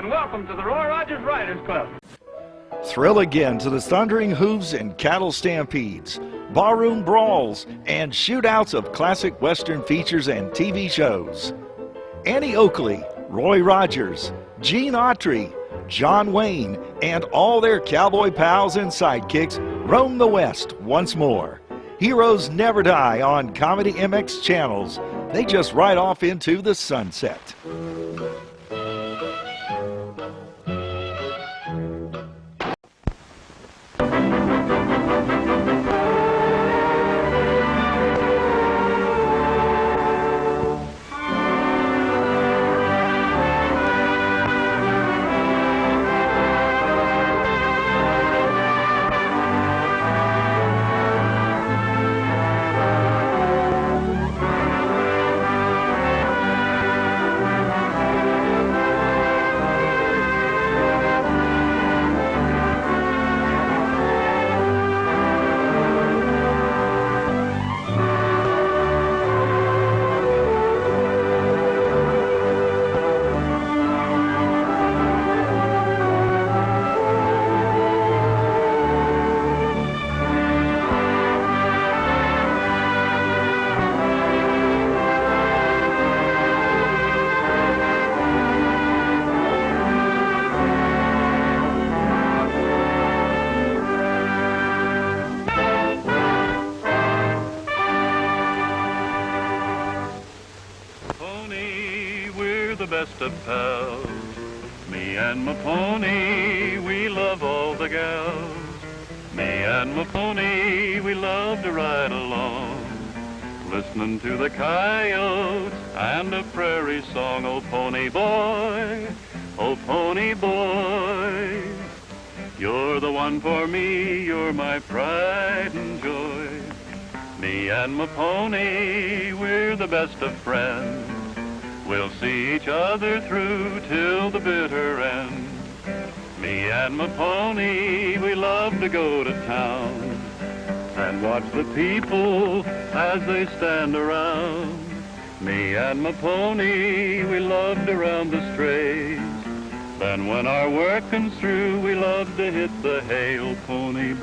and welcome to the Roy Rogers Riders Club. Thrill again to the thundering hooves and cattle stampedes, barroom brawls, and shootouts of classic Western features and TV shows. Annie Oakley, Roy Rogers, Gene Autry, John Wayne, and all their cowboy pals and sidekicks roam the West once more. Heroes never die on Comedy MX channels. They just ride off into the sunset. Best of pals, me and my pony, we love all the gals. Me and my pony, we love to ride along, listening to the coyotes and a prairie song. Oh pony boy, you're the one for me, you're my pride and joy. Me and my pony, we're the best of friends. We'll see each other through till the bitter end. Me and my pony, we love to go to town and watch the people as they stand around. Me and my pony, we love to round the strays. Then when our working's through, we love to hit the hay. Oh pony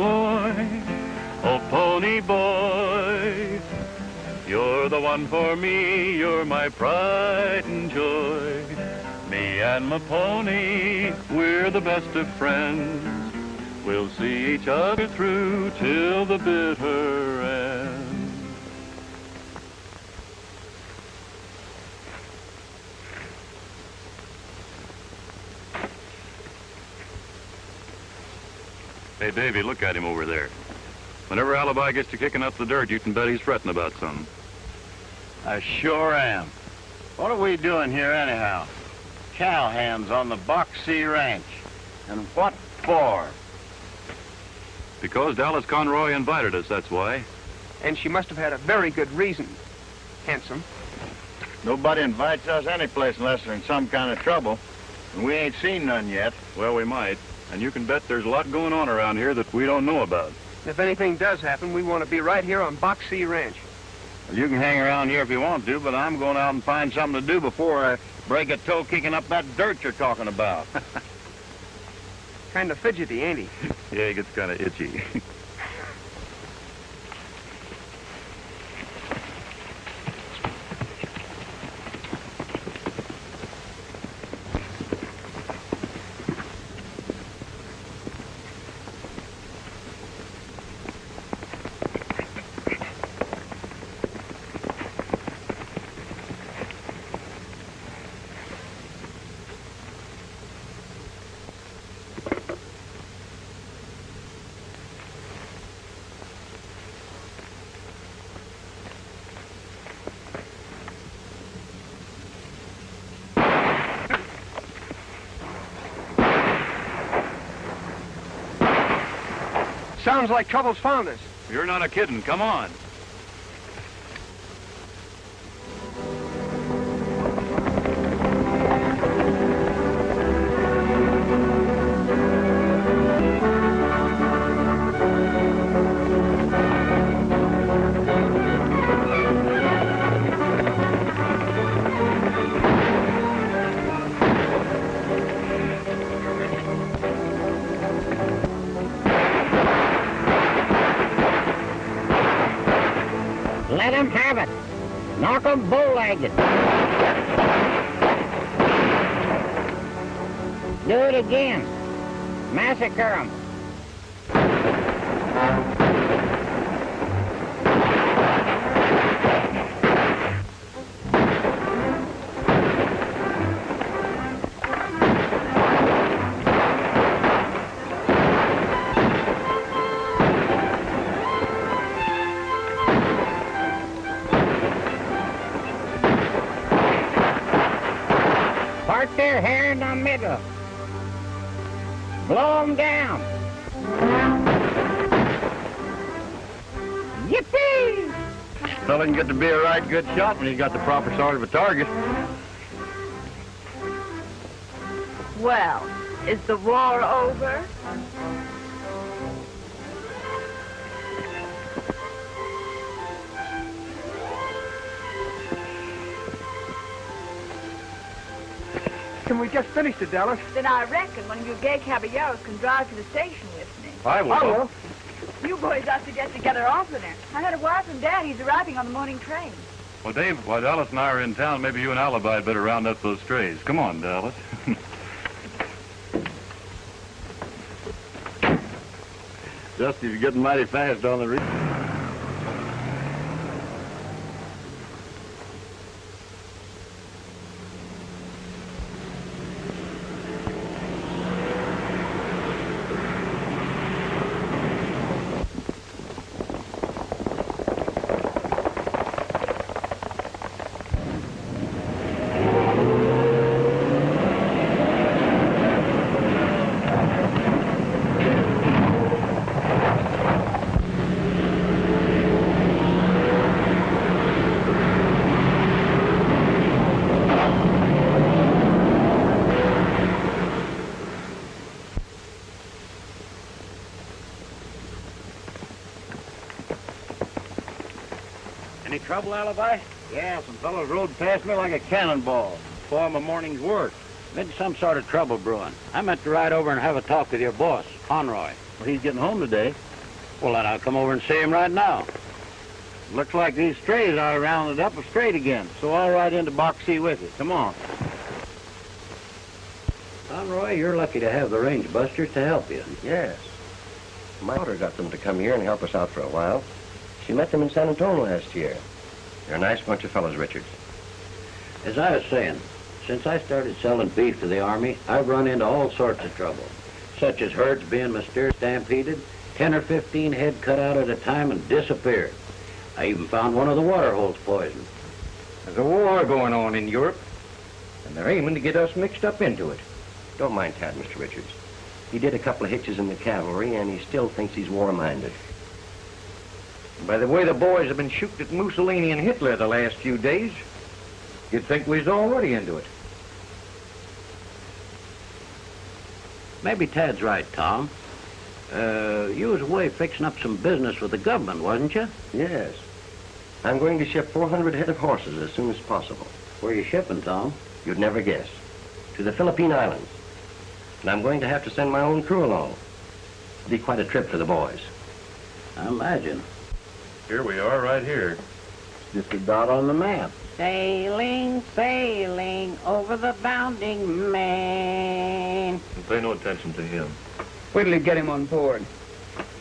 boy, you're the one for me, you're my pride and joy. Me and my pony, we're the best of friends. We'll see each other through till the bitter end. Hey, Davy, look at him over there. Whenever Alibi gets to kicking up the dirt, you can bet he's fretting about something. I sure am. What are we doing here anyhow? Cowhands on the Boxy Ranch. And what for? Because Dallas Conroy invited us, that's why. And she must have had a very good reason. Handsome. Nobody invites us any place unless they're in some kind of trouble. And we ain't seen none yet. Well, we might. And you can bet there's a lot going on around here that we don't know about. If anything does happen, we want to be right here on Boxy Ranch. Well, you can hang around here if you want to, but I'm going out and find something to do before I break a toe kicking up that dirt you're talking about. Kind of fidgety, ain't he? Yeah, he gets kind of itchy. Sounds like trouble's found us. You're not a kidding. Come on. Let 'em have it. Knock 'em bow-legged. Do it again. Massacre 'em. Part their hair in the middle. Blow 'em down. Yippee! Fella can get to be a right good shot when he's got the proper sort of a target. Well, is the war over? Can we just finish it, Dallas? Then I reckon one of you gay caballeros can drive to the station with me. I will. I will. You boys ought to get together oftener. I heard a wire from Dad. He's arriving on the morning train. Well, Dave, while Dallas and I are in town, maybe you and Alibi had better round up those strays. Come on, Dallas. Dusty's getting mighty fast on the reef. Any trouble, Alibi? Yeah, some fellows rode past me like a cannonball before my morning's work. Been some sort of trouble brewing. I meant to ride over and have a talk with your boss, Conroy. Well, he's getting home today. Well, then I'll come over and see him right now. Looks like these strays are rounded up straight again, so I'll ride into Box C with you. Come on. Conroy, you're lucky to have the range busters to help you. Yes. My daughter got them to come here and help us out for a while. She met them in San Antonio last year. They're a nice bunch of fellows, Richards. As I was saying, since I started selling beef to the Army, I've run into all sorts of trouble, such as herds being mysteriously stampeded, 10 or 15 head cut out at a time and disappeared. I even found one of the water holes poisoned. There's a war going on in Europe, and they're aiming to get us mixed up into it. Don't mind Tad, Mr. Richards. He did a couple of hitches in the cavalry, and he still thinks he's war-minded. By the way the boys have been shooting at Mussolini and Hitler the last few days, you'd think we was already into it. Maybe Tad's right, Tom. You was away fixing up some business with the government, wasn't you? Yes. I'm going to ship 400 head of horses as soon as possible. Where you shipping, Tom? You'd never guess. To the Philippine Islands. And I'm going to have to send my own crew along. It'll be quite a trip for the boys. I imagine. Here we are, right here. Just a dot on the map. Sailing, sailing over the bounding main. And pay no attention to him. Wait till you get him on board.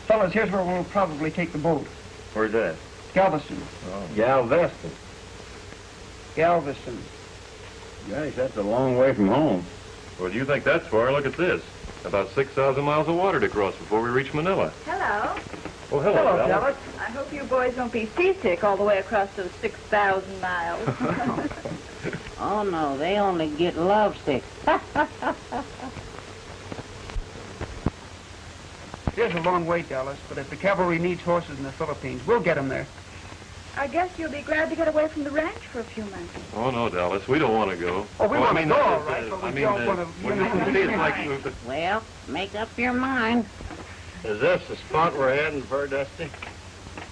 Fellas, here's where we'll probably take the boat. Where's that? Galveston. Oh. Galveston. Galveston. Gosh, that's a long way from home. Well, do you think that's far? Look at this. About 6,000 miles of water to cross before we reach Manila. Hello. Oh, hello, Hello, Dallas. Dallas. I hope you boys won't be seasick all the way across those 6,000 miles. Oh, no, they only get lovesick. There's a long way, Dallas, but if the cavalry needs horses in the Philippines, we'll get them there. I guess you'll be glad to get away from the ranch for a few months. Oh, no, Dallas. We don't want to go. Oh, we want to go, all that right, is, but we I mean, don't want to... when you see it's like... Well, make up your mind. Is this the spot we're heading for, Dusty?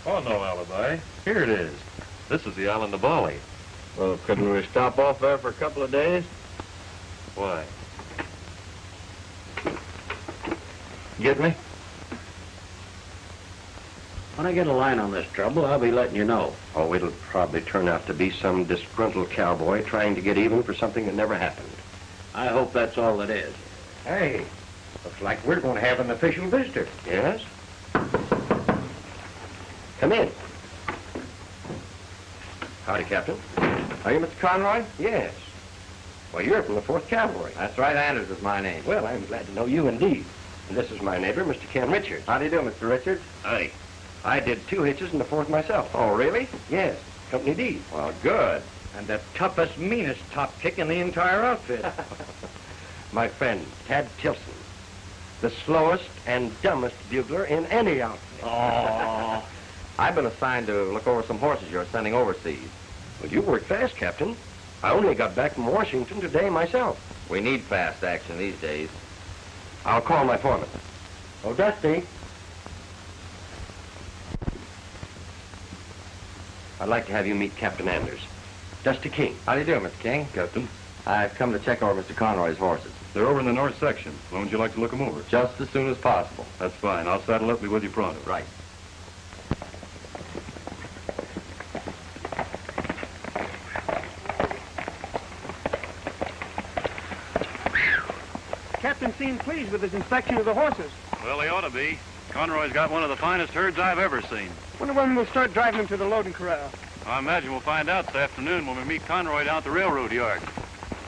Oh, no, Alibi. Here it is. This is the island of Bali. Well, couldn't we stop off there for a couple of days? Why? Get me? When I get a line on this trouble, I'll be letting you know. Oh, it'll probably turn out to be some disgruntled cowboy trying to get even for something that never happened. I hope that's all it is. Hey, looks like we're going to have an official visitor. Yes? Come in. Howdy, Captain. Are you Mr. Conroy? Yes. Well, you're from the 4th Cavalry. That's right, Anders is my name. Well, I'm glad to know you indeed. And this is my neighbor, Mr. Ken Richards. How do you do, Mr. Richards? Hi. I did 2 hitches in the 4th myself. Oh, really? Yes, Company D. Well, good. And the toughest, meanest top kick in the entire outfit. My friend, Tad Tilson. The slowest and dumbest bugler in any outfit. Oh. I've been assigned to look over some horses you're sending overseas. Well, you work fast, Captain. I only got back from Washington today myself. We need fast action these days. I'll call my foreman. Oh, Dusty. I'd like to have you meet Captain Anders. Dusty King. How do you do, Mr. King? Captain, I've come to check over Mr. Conroy's horses. they're over in the north section. When would you like to look them over? Just as soon as possible. That's fine. I'll saddle up and be with you pronto. Right. Captain seemed pleased with his inspection of the horses. Well, they ought to be. Conroy's got one of the finest herds I've ever seen. Wonder when we'll start driving them to the loading corral. I imagine we'll find out this afternoon when we meet Conroy down at the railroad yard.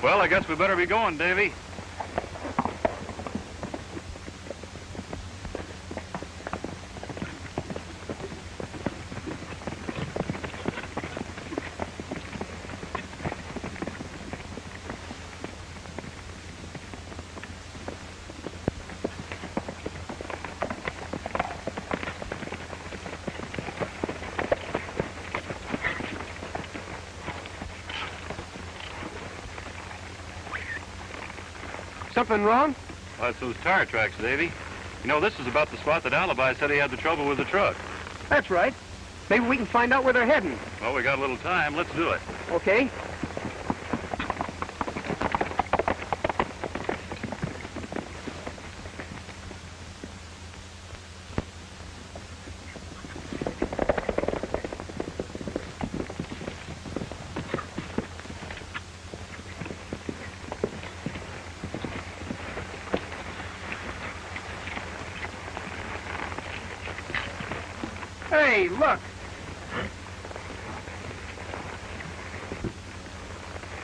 Well, I guess we better be going, Davy. Something wrong? That's those tire tracks, Davy. You know, this is about the spot that Alibi said he had the trouble with the truck. That's right. Maybe we can find out where they're heading. Well, we got a little time. Let's do it. Okay. Hey, look.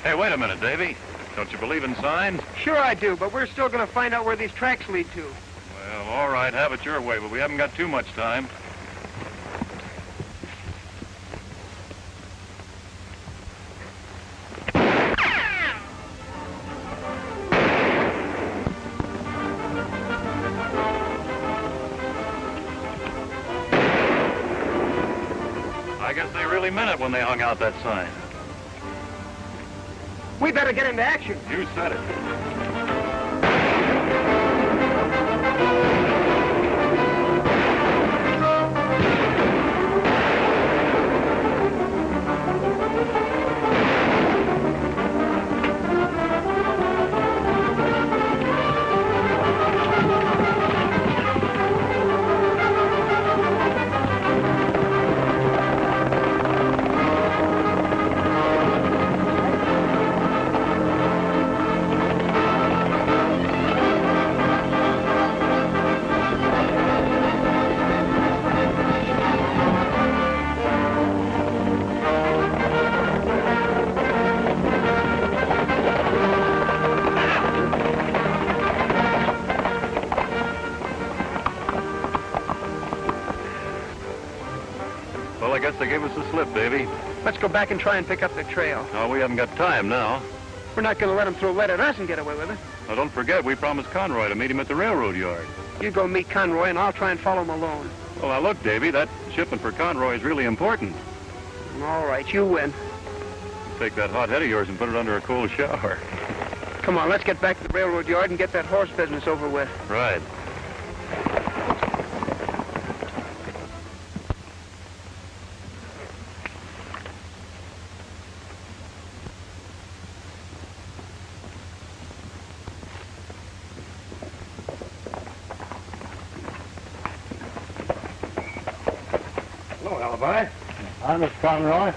Hey, wait a minute, Davy. Don't you believe in signs? Sure I do, but we're still going to find out where these tracks lead to. Well, all right, have it your way, but we haven't got too much time. I guess they really meant it when they hung out that sign. We better get into action. You said it. Well, I guess they gave us a slip, Davy. Let's go back and try and pick up the trail. No, we haven't got time now. We're not going to let them throw lead at us and get away with it. Now, don't forget, we promised Conroy to meet him at the railroad yard. You go meet Conroy, and I'll try and follow him alone. Well, now, look, Davy, that shipment for Conroy is really important. All right, you win. Take that hot head of yours and put it under a cold shower. Come on, let's get back to the railroad yard and get that horse business over with. Right. Hello, Alibi. Hi, Mr. Conroy.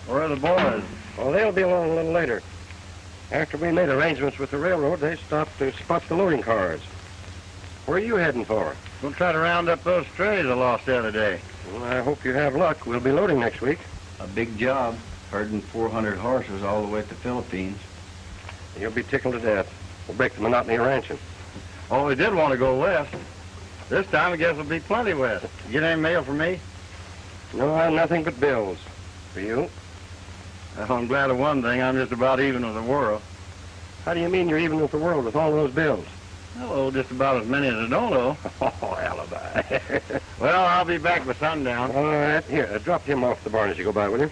Where are the boys? Well, they'll be along a little later. After we made arrangements with the railroad, they stopped to spot the loading cars. Where are you heading for? We'll try to round up those strays I lost the other day. Well, I hope you have luck. We'll be loading next week. A big job, herding 400 horses all the way to the Philippines. You'll be tickled to death. We'll break the monotony of ranching. Oh, we did want to go west. This time, I guess it'll be plenty west. Get any mail for me? No, nothing but bills. For you? Well, I'm glad of one thing. I'm just about even with the world. How do you mean you're even with the world with all those bills? Oh, just about as many as I don't owe. Oh, Alibi. Well, I'll be back by sundown. All right. Here, drop him off the barn as you go by, will you?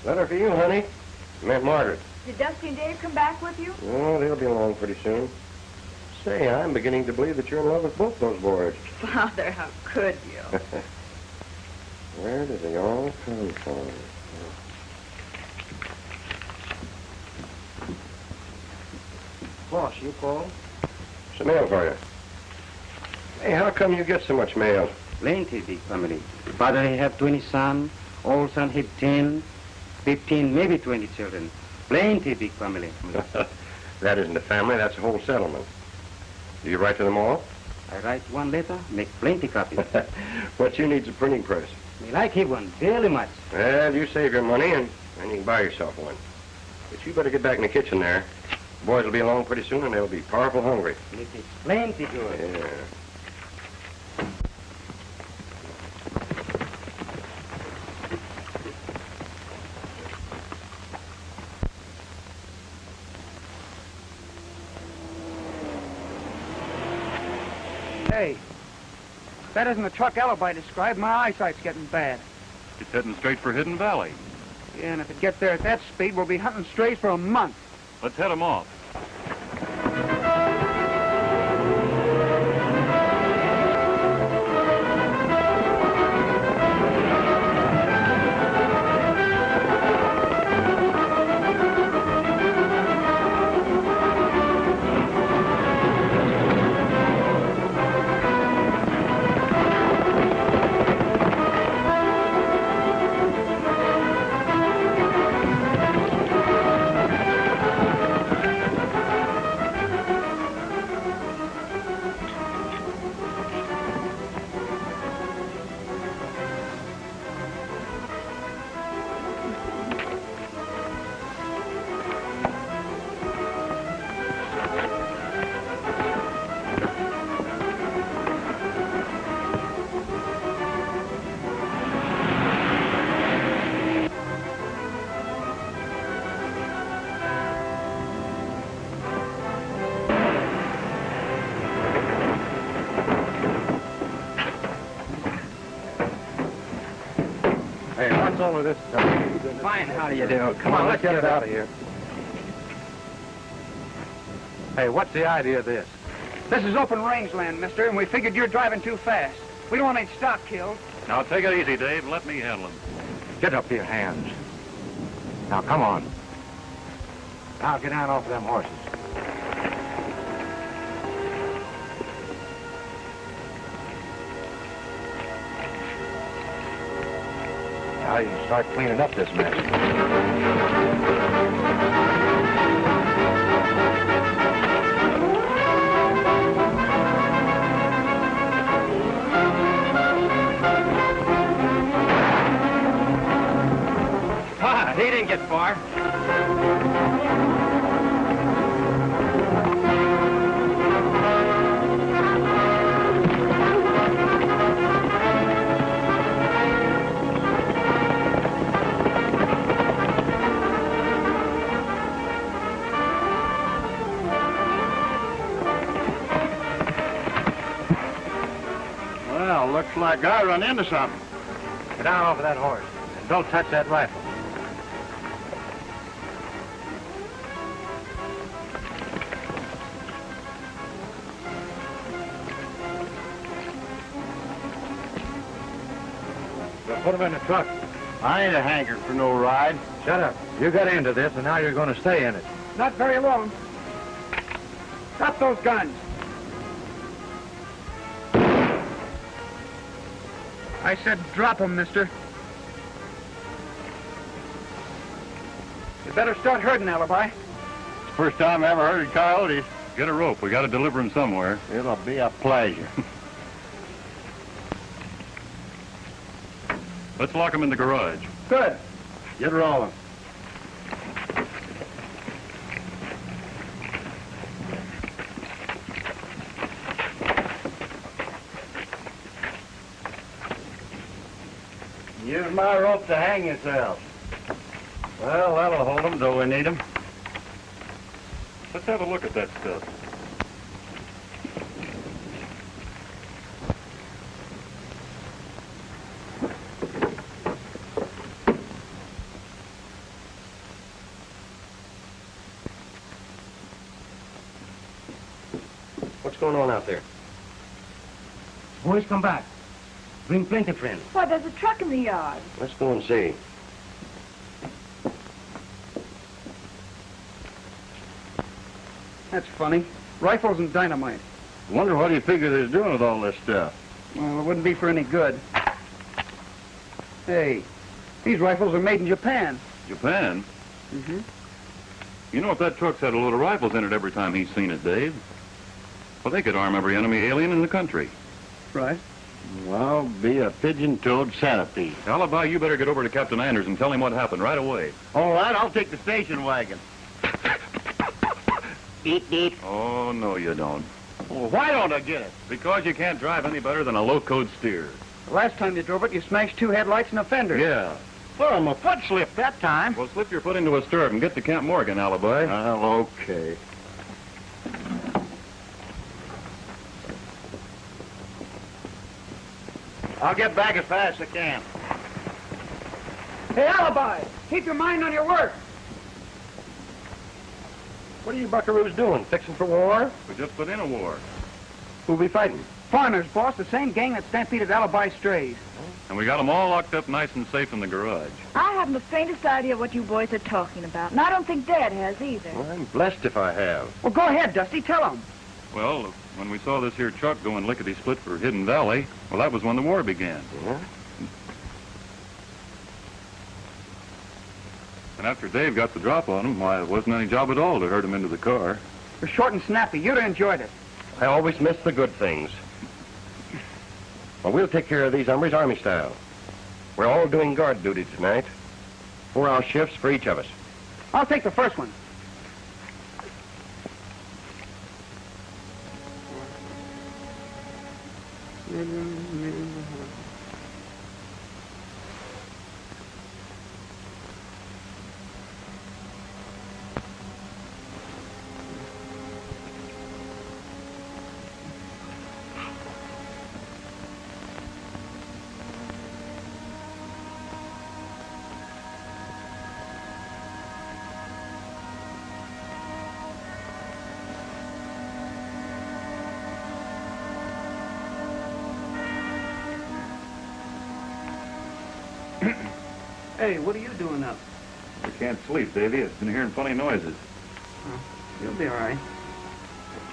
Letter for you, honey. Aunt Margaret. Did Dusty and Dave come back with you? Oh, they'll be along pretty soon. Say, I'm beginning to believe that you're in love with both those boys. Father, how could you? Where did they all come from? Boss, you called? Some mail for you. Hey, how come you get so much mail? Plenty, big family. Father, he have 20 sons. All son have 10, 15, maybe 20 children. Plenty, big family. That isn't a family, that's a whole settlement. Do you write to them all? I write one letter, make plenty copies. What you need's a printing press. Me like he one very much. Well, you save your money and you can buy yourself one. But you better get back in the kitchen there. The boys will be along pretty soon and they'll be powerful hungry. It is plenty good. Yeah. Hey, that isn't the truck Alibi described. My eyesight's getting bad. It's heading straight for Hidden Valley. Yeah, and if it gets there at that speed, we'll be hunting strays for a month. Let's head them off. Hey, what's all of this stuff? Fine, how do you do? Come on, let's get it out of here. Hey, what's the idea of this? This is open rangeland, mister, and we figured you're driving too fast. We don't want any stock killed. Now, take it easy, Dave, and let me handle them. Get up to your hands. Now, come on. Now, get down off of them horses. Now you can start cleaning up this mess. He didn't get far. Well, looks like I run into something. Get down off of that horse. And don't touch that rifle. So put him in the truck. I ain't a hanker for no ride. Shut up. You got into this, and now you're going to stay in it. Not very long. Drop those guns. I said drop them, mister. You better start herding, Alibi. It's the first time I ever heard of coyotes. Get a rope. We got to deliver him somewhere. It'll be a pleasure. Let's lock him in the garage. Good. Get rolling. Use my rope to hang yourself. Well, that'll hold them till we need them. Let's have a look at that stuff. What's going on out there? Boys, come back. Bring plenty friends. Why, there's a truck in the yard. Let's go and see. That's funny. Rifles and dynamite. Wonder what he figured he was doing with all this stuff. Well, it wouldn't be for any good. Hey, these rifles are made in Japan. Japan? Mm-hmm. You know, if that truck's had a load of rifles in it every time he's seen it, Dave, well, they could arm every enemy alien in the country. Right. Well, be a pigeon-toed centipede. Alibi, you better get over to Captain Anders and tell him what happened right away. All right, I'll take the station wagon. Beep, beep. Oh, no, you don't. Well, why don't I get it? Because you can't drive any better than a low-code steer. The last time you drove it, you smashed 2 headlights and a fender. Yeah. Well, my foot slipped that time. Well, slip your foot into a stirrup and get to Camp Morgan, Alibi. Well, okay. I'll get back as fast as I can. Hey, Alibi! Keep your mind on your work. What are you buckaroos doing? Fixing for war? We just put in a war. Who'll be fighting? Foreigners, boss. The same gang that stampeded Alibi strays. And we got them all locked up nice and safe in the garage. I haven't the faintest idea what you boys are talking about, and I don't think Dad has either. Well, I'm blessed if I have. Well, go ahead, Dusty. Tell them. Well, when we saw this here truck going lickety-split for Hidden Valley, well, that was when the war began. Yeah? And after Dave got the drop on him, why, it wasn't any job at all to herd him into the car. You're short and snappy. You'd have enjoyed it. I always miss the good things. Well, we'll take care of these hombres Army style. We're all doing guard duty tonight. 4-hour shifts for each of us. I'll take the first one. Hey, what are you doing up? I can't sleep, Davy. I've been hearing funny noises. Oh, you'll be all right.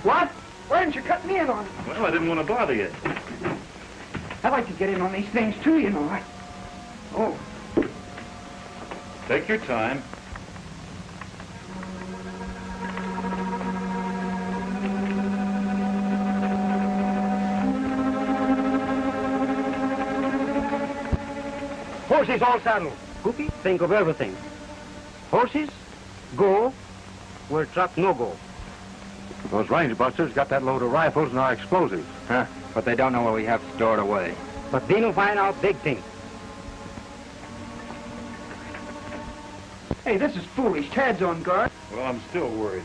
What? Why didn't you cut me in on it? Well, I didn't want to bother you. I like to get in on these things, too, you know. Oh. Take your time. Horses all saddled. Cookie, think of everything. Horses, go where truck no go. Those range busters got that load of rifles and our explosives. Huh? But they don't know what we have stored away. But then you find out big thing. Hey, this is foolish. Tad's on guard. Well, I'm still worried.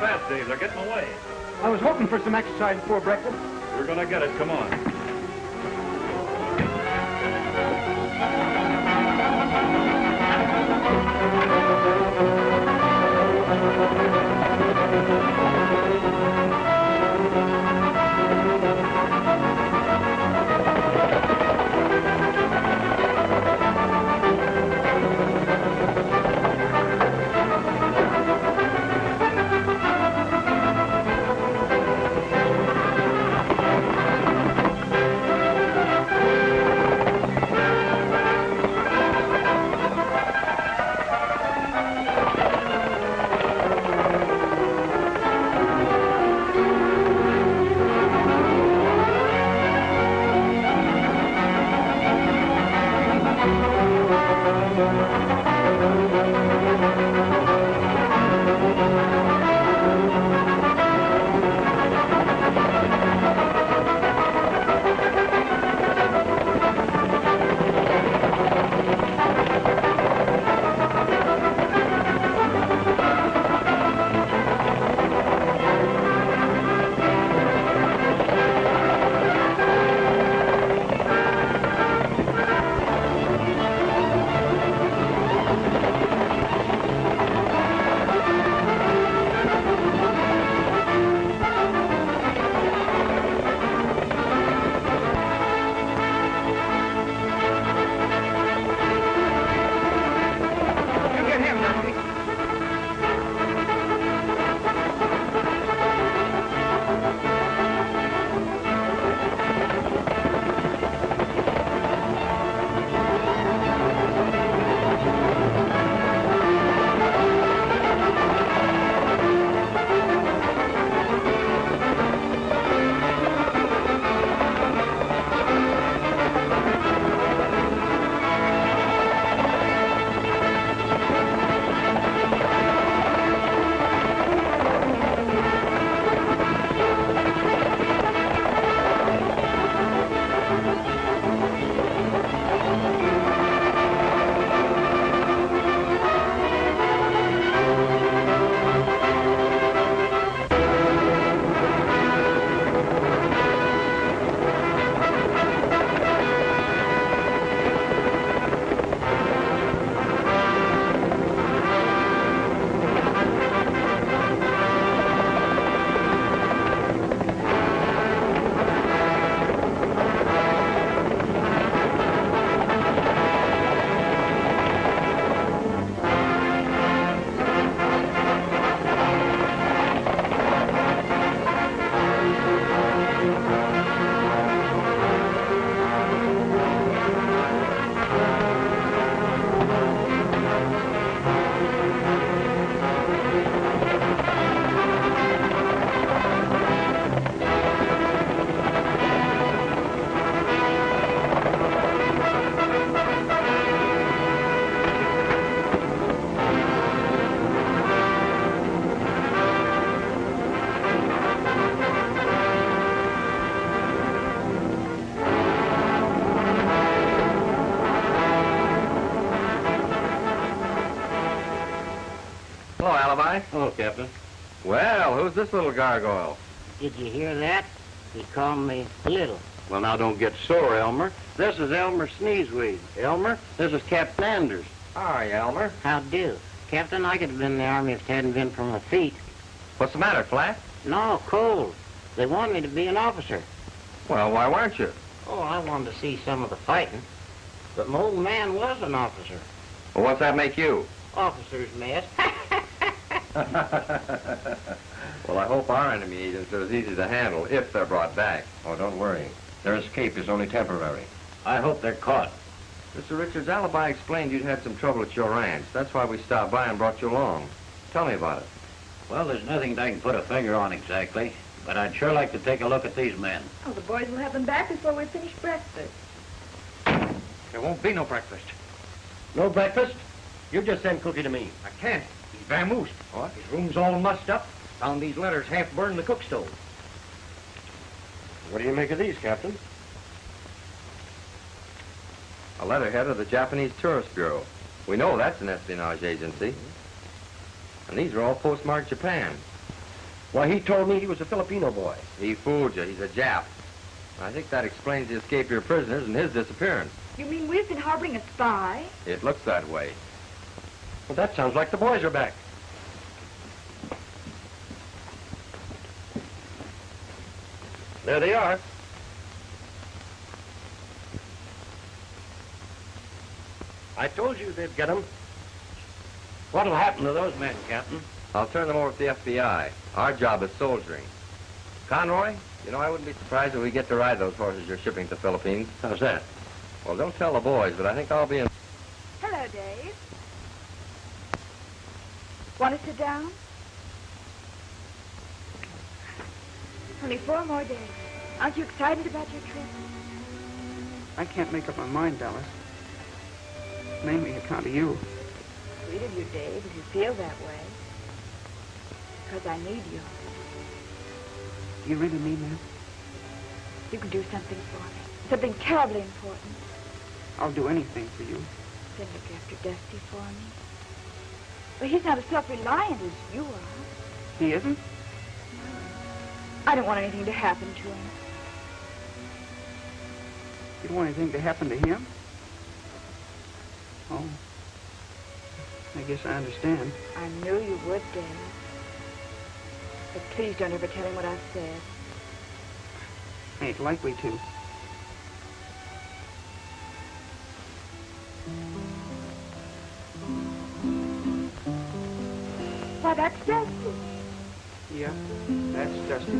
fast, Dave. They're getting away. I was hoping for some exercise before breakfast. We're gonna get it. Come on. Hello, Alibi. Hello, Captain. Well, who's this little gargoyle? Did you hear that? He called me Little. Well, now don't get sore, Elmer. This is Elmer Sneezeweed. Elmer, this is Captain Anders. Hi, Elmer. How do? Captain, I could have been in the Army if it hadn't been for my feet. What's the matter, Flat? No, cold. They wanted me to be an officer. Well, why weren't you? Oh, I wanted to see some of the fighting. But my old man was an officer. Well, what's that make you? Officer's mess. Well, I hope our enemy agents are as easy to handle if they're brought back. Oh, don't worry. Their escape is only temporary. I hope they're caught. Mr. Richards, Alibi explained you'd had some trouble at your ranch. That's why we stopped by and brought you along. Tell me about it. Well, there's nothing I can put a finger on exactly, but I'd sure like to take a look at these men. Oh, the boys will have them back before we finish breakfast. There won't be no breakfast. No breakfast? You just send Cookie to me. I can't. He's vamoosed. What? His room's all mussed up. Found these letters half burned in the cook stove. What do you make of these, Captain? A letterhead of the Japanese Tourist Bureau. We know that's an espionage agency. And these are all postmarked Japan. Why, he told me he was a Filipino boy. He fooled you. He's a Jap. I think that explains the escape of your prisoners and his disappearance. You mean we've been harboring a spy? It looks that way. Well, that sounds like the boys are back. There they are. I told you they'd get them. What'll happen to those men, Captain? I'll turn them over to the FBI. Our job is soldiering. Conroy, you know, I wouldn't be surprised if we get to ride those horses you're shipping to the Philippines. How's that? Well, don't tell the boys, but I think I'll be in... Hello, Dave. Want to sit down? Only 4 more days. Aren't you excited about your trip? I can't make up my mind, Dallas. Mainly account of you. Sweet of you, Dave, if you feel that way. Because I need you. You really mean that? You can do something for me. Something terribly important. I'll do anything for you. Then look after Dusty for me. But he's not as self-reliant as you are. He isn't? I don't want anything to happen to him. You don't want anything to happen to him? Oh. I guess I understand. I knew you would, Dave. But please don't ever tell him what I've said. I ain't likely to. Why, that's Dusty. Yeah, that's Dusty.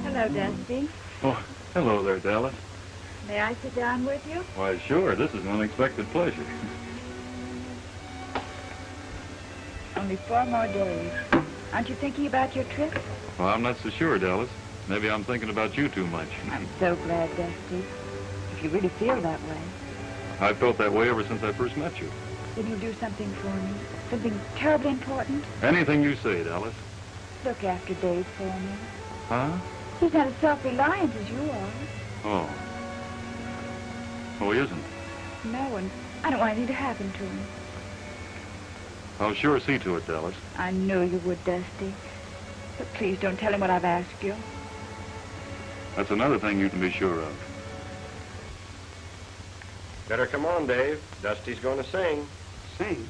Hello, Dusty. Oh, hello there, Dallas. May I sit down with you? Why, sure. This is an unexpected pleasure. Only 4 more days. Aren't you thinking about your trip? Well, I'm not so sure, Dallas. Maybe I'm thinking about you too much. I'm so glad, Dusty. If you really feel that way, I've felt that way ever since I first met you. then you'll do something for me. Something terribly important. Anything you say, Dallas. Look after Dave for me. Huh? He's not as self-reliant as you are. Oh. Oh, he isn't. No, and I don't want anything to happen to him. I'll sure see to it, Dallas. I knew you would, Dusty. But please don't tell him what I've asked you. That's another thing you can be sure of. Better come on, Dave. Dusty's going to sing. Sing?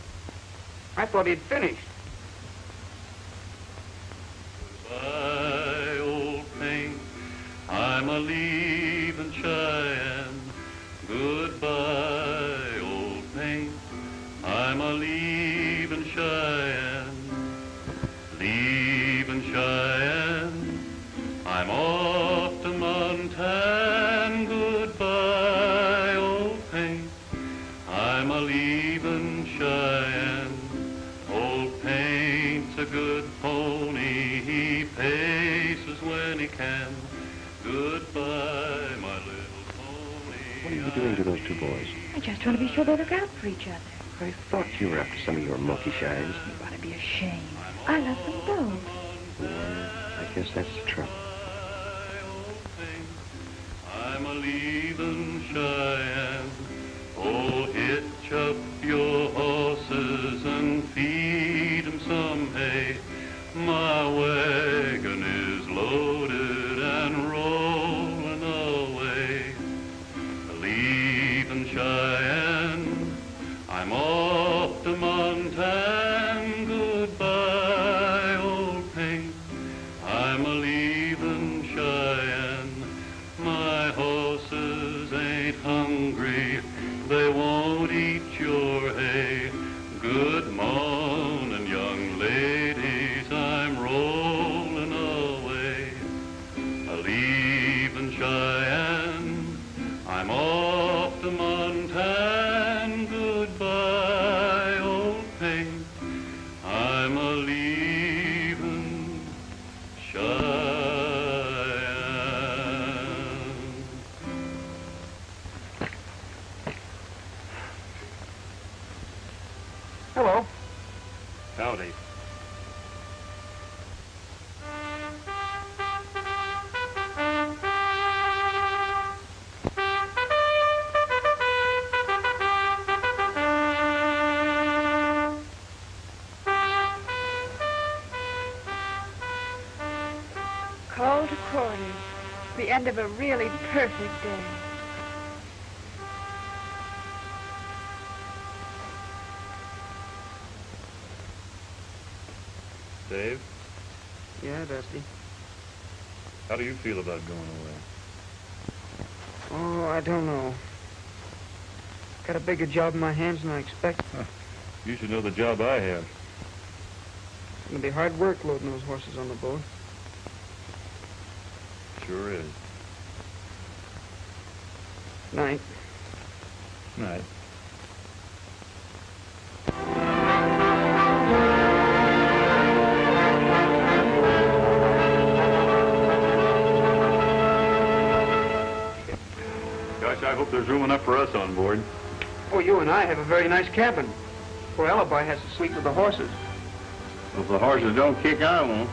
I thought he'd finished. Goodbye, old pain. I'm a leaving Cheyenne. Goodbye, old pain. I'm a leaving Cheyenne. Leaving Cheyenne. I'm off to Montana. Goodbye, old pain. I'm a leaving Cheyenne. Old Paint's a good pony. He paces when he can. Goodbye, my little pony. What are you doing to those 2 boys? I just want to be sure they look out for each other. I thought you were after some of your monkish eyes. You ought to be ashamed. I love them both. Well, I guess that's the trouble. I'm a leaving Cheyenne. Oh, hitch up your horses and feed 'em some hay. My wagon is loaded and rolling away. Leaving Cheyenne, I'm off to Montana. Goodbye, old paint. I'm a leaving Cheyenne. My horses ain't hungry. They won't eat your hay. Good morning, young ladies. I'm rolling away. Leaving Cheyenne. I'm off to Montana. Goodbye, old paint. I'm a leaving Cheyenne. Hello. Howdy. quarters. The end of a really perfect day. Dave, Yeah, Dusty. how do you feel about going away? Oh, I don't know. Got a bigger job in my hands than I expected. You should know the job I have. It's gonna be hard work loading those horses on the boat. Sure is. Night. Night. Gosh, I hope there's room enough for us on board. Oh, you and I have a very nice cabin. Poor Alibi has to sleep with the horses. If the horses don't kick, I won't.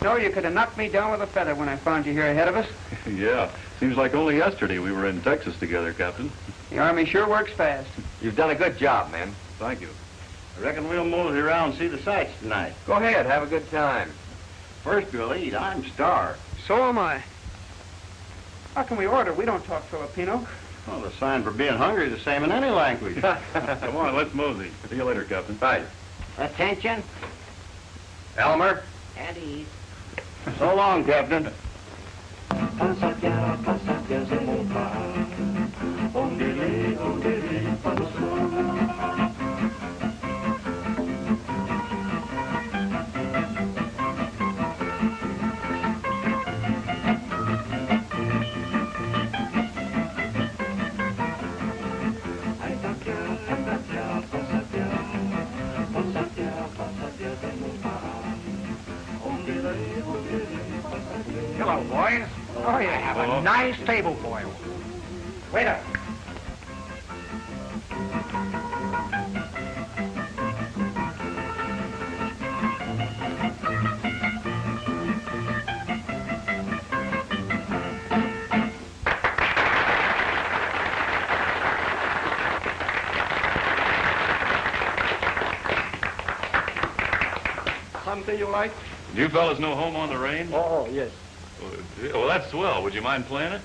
No, you could have knocked me down with a feather when I found you here ahead of us. Yeah, seems like only yesterday we were in Texas together, Captain. The Army sure works fast. You've done a good job, man. Thank you. I reckon we'll mosey around and see the sights tonight. Go ahead, have a good time. First we'll eat. I'm starved. So am I. How can we order? We don't talk Filipino. Well, the sign for being hungry is the same in any language. Come on, let's mosey. See you later, Captain. Right. Attention. Elmer. At ease. So long, Captain. Hello, boys. Oh, you have a nice table for you. Waiter. Something you like? Do you fellas know Home on the Range? Oh, yes. Well, that's swell. Would you mind playing it?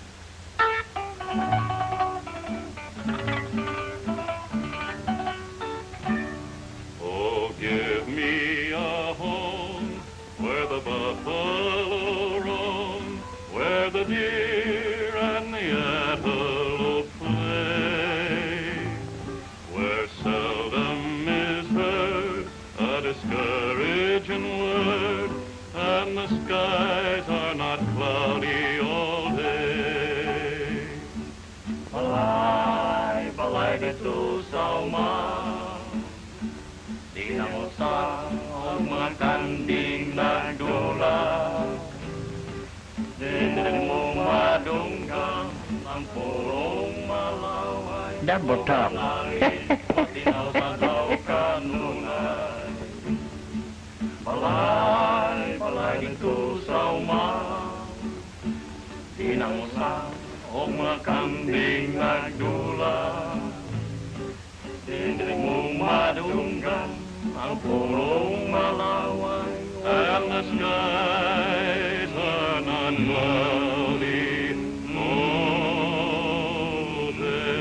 Oh, give me a home where the buffalo roam, where the deer and the antelope play, where seldom is heard a discouraging word, and the skies are not cloudy all day. Balay, balay dito sa uma, di na mo sa ang mga kanding nagdula. Di mo madunggan ang purong malaway. That Bataan. Patinaw sa daw kanunan. Balay dito sa umaw. Tinangsa o mga kambing nagdula. Hindi mo madunggan ang purong malaway. And the skies are unclouded all day.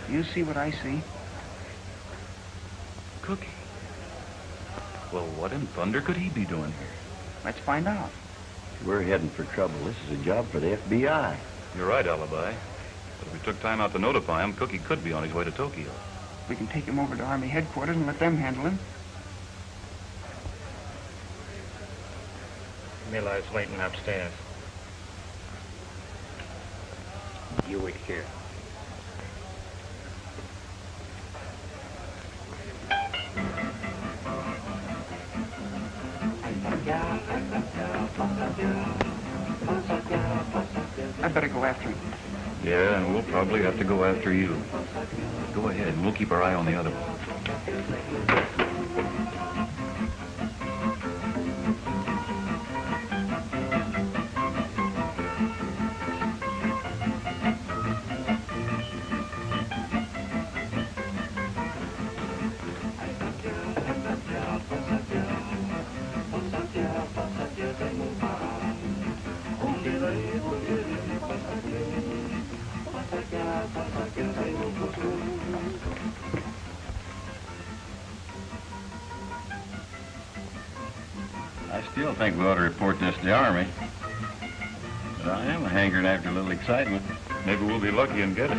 You see what I see? Cookie. Well, what in thunder could he be doing here? Let's find out. We're heading for trouble. This is a job for the FBI. You're right, Alibi. But if we took time out to notify him, Cookie could be on his way to Tokyo. We can take him over to Army headquarters and let them handle him. Miller's waiting upstairs. You wait here. I'd better go after him. Yeah, and we'll probably have to go after you. Go ahead, and we'll keep our eye on the other one. I still think we ought to report this to the Army. But I am hankering after a little excitement. Maybe we'll be lucky and get it.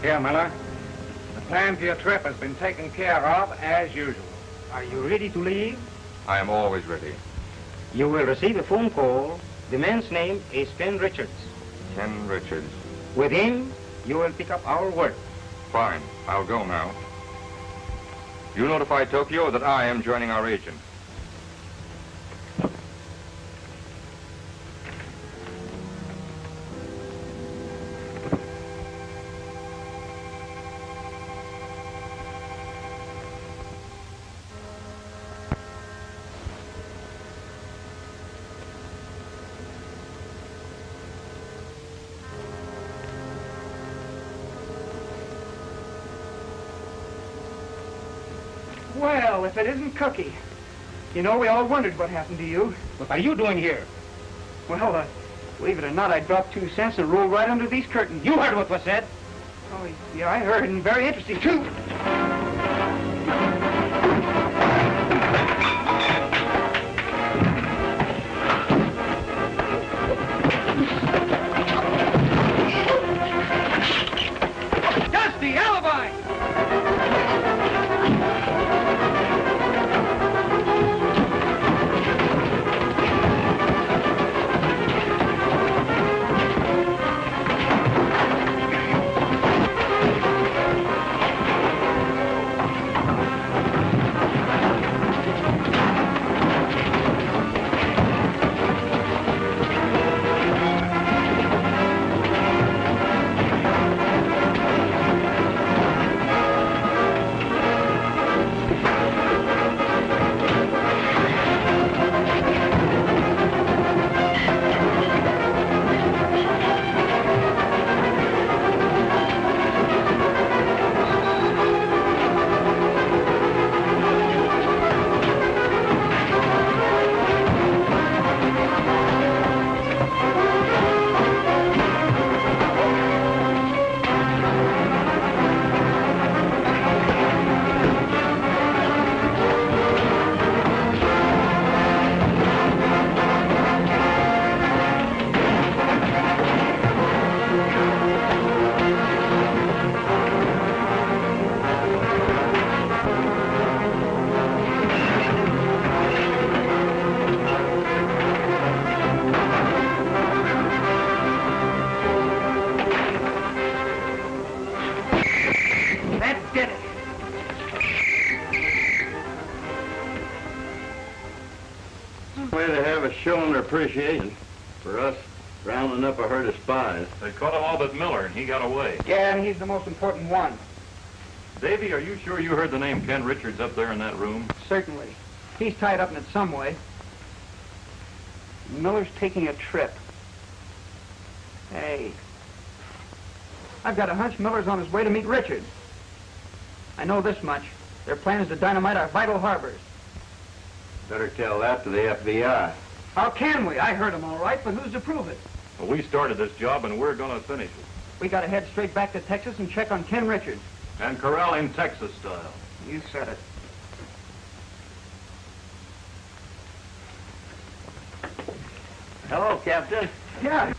Here, Miller. The plan for your trip has been taken care of as usual. Are you ready to leave? I am always ready. You will receive a phone call. The man's name is Ken Richards. Ken Richards. With him, you will pick up our work. Fine. I'll go now. You notify Tokyo that I am joining our agent. Well, if it isn't Cookie. You know, we all wondered what happened to you. What are you doing here? Well, believe it or not, I dropped 2 cents and rolled right under these curtains. You heard what was said. Oh, yeah, I heard, and very interesting, too. Dusty, Alibi! appreciation for us rounding up a herd of spies. They caught them all but Miller, and he got away. Yeah, and he's the most important one. Davy, are you sure you heard the name Ken Richards up there in that room? Certainly. He's tied up in it some way. Miller's taking a trip. Hey, I've got a hunch Miller's on his way to meet Richards. I know this much. Their plan is to dynamite our vital harbors. Better tell that to the FBI. How can we? I heard him all right, but who's to prove it? Well, we started this job, and we're going to finish it. We got to head straight back to Texas and check on Ken Richards. And corral him Texas style. You said it. Hello, Captain. Yeah.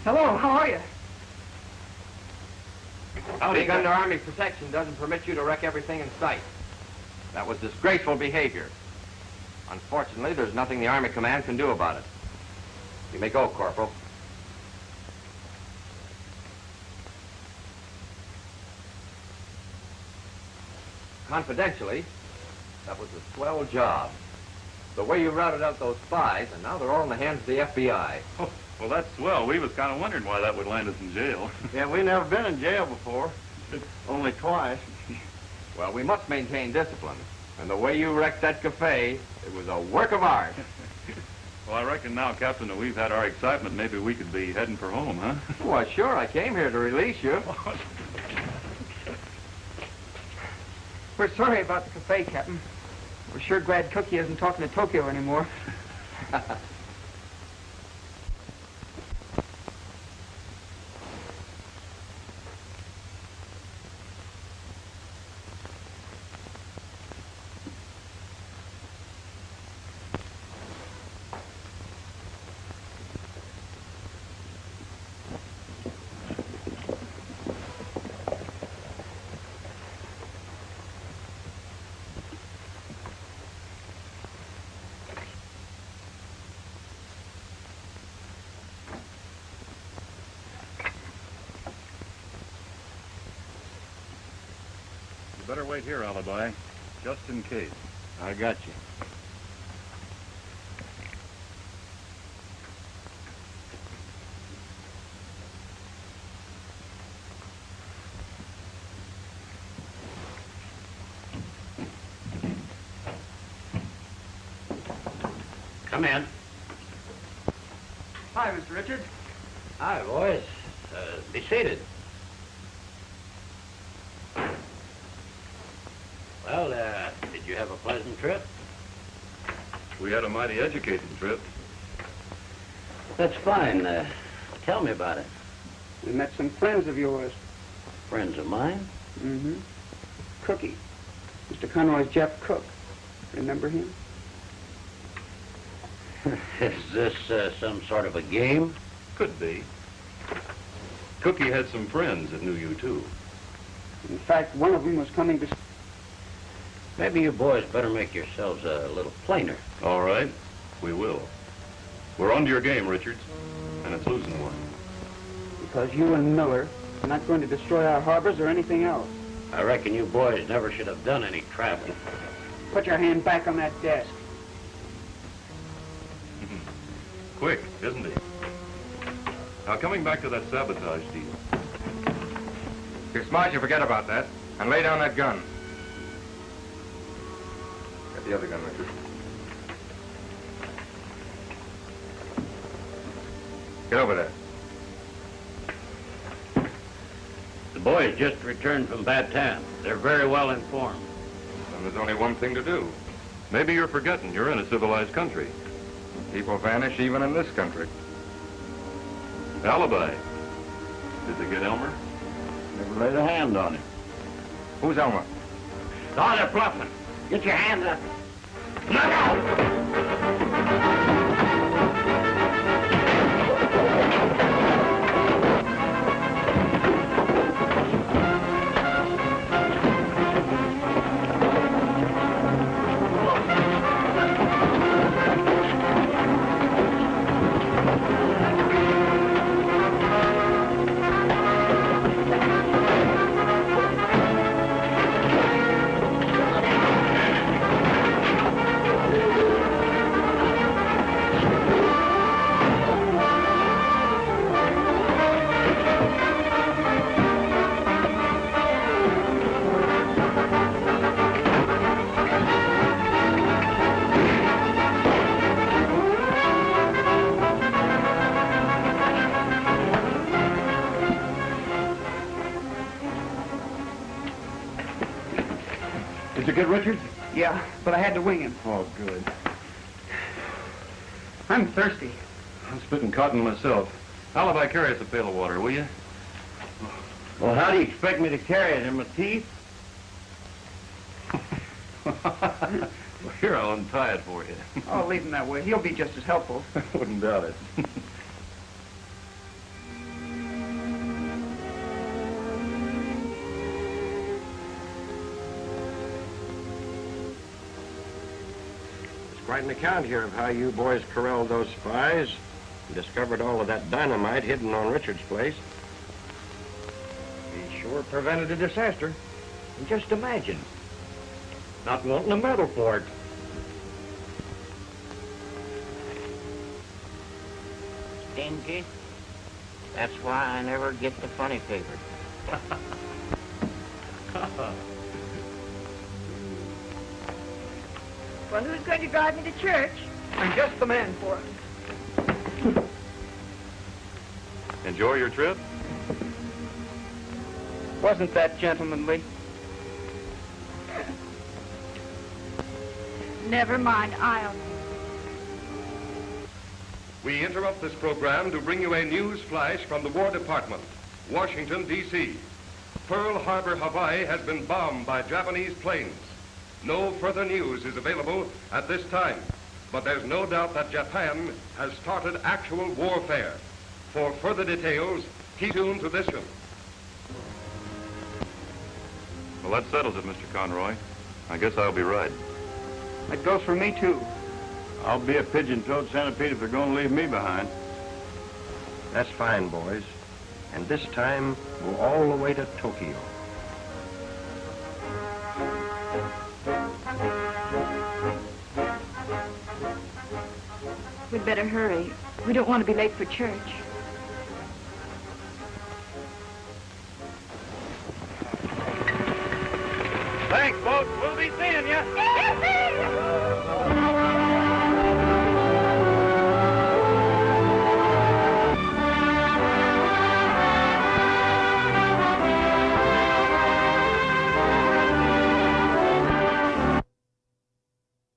Hello, how are you? Being under Army protection doesn't permit you to wreck everything in sight. That was disgraceful behavior. Unfortunately, there's nothing the Army Command can do about it. You may go, Corporal. Confidentially, that was a swell job. The way you routed out those spies, and now they're all in the hands of the FBI. Oh, well, that's swell. We was kind of wondering why that would land us in jail. Yeah, we never been in jail before. Only twice. Well, we must maintain discipline. And the way you wrecked that café, it was a work of art. Well, I reckon now, Captain, that we've had our excitement, maybe we could be heading for home, huh? Well, sure, I came here to release you. We're sorry about the cafe, Captain. We're sure glad Cookie isn't talking to Tokyo anymore. You better wait here, Alibi, just in case. I got you. Come in. Hi, Mr. Richards. Hi, boys. Be seated. Well, did you have a pleasant trip? We had a mighty educated trip. That's fine. Tell me about it. We met some friends of yours. Friends of mine? Mm-hmm. Cookie. Mr. Conroy's Jeff Cook. Remember him? Is this some sort of a game? Could be. Cookie had some friends that knew you, too. In fact, one of them was coming to... Maybe you boys better make yourselves a little plainer. All right, we will. We're on to your game, Richards, and it's losing one. Because you and Miller are not going to destroy our harbors or anything else. I reckon you boys never should have done any traveling. Put your hand back on that desk. Quick, isn't he? Now, coming back to that sabotage deal. If you're smart, you forget about that. And lay down that gun. Get the other gun, Richard. Get over there. The boys just returned from Bataan. They're very well informed. And there's only one thing to do. Maybe you're forgetting you're in a civilized country. People vanish even in this country. Alibi. Did they get Elmer? Never laid a hand on him. Who's Elmer? Oh, they're bluffing. Get your hands up. Look out! Did you get Richards? Yeah, but I had to wing him. Oh, good. I'm thirsty. I'm splitting cotton myself. Alibi, carry us a pail of water, will you? Well, how do you expect me to carry it? In my teeth? Well, here, I'll untie it for you. Oh, leave him that way. He'll be just as helpful. I wouldn't doubt it. There's quite an account here of how you boys corralled those spies and discovered all of that dynamite hidden on Richard's place. He sure prevented a disaster. And just imagine, not wanting a medal for it. Stingy. That's why I never get the funny paper. Well, who's going to drive me to church? I'm just the man for it. Enjoy your trip? Wasn't that gentlemanly? Never mind, I'll... We interrupt this program to bring you a news flash from the War Department, Washington, D.C. Pearl Harbor, Hawaii has been bombed by Japanese planes. No further news is available at this time, but there's no doubt that Japan has started actual warfare. For further details, keep tuned to this film. Well, that settles it, Mr. Conroy. I guess I'll be right. That goes for me, too. I'll be a pigeon-toed centipede if they're going to leave me behind. That's fine, boys. And this time, go all the way to Tokyo. We'd better hurry. We don't want to be late for church. Thanks, folks. We'll be seeing you.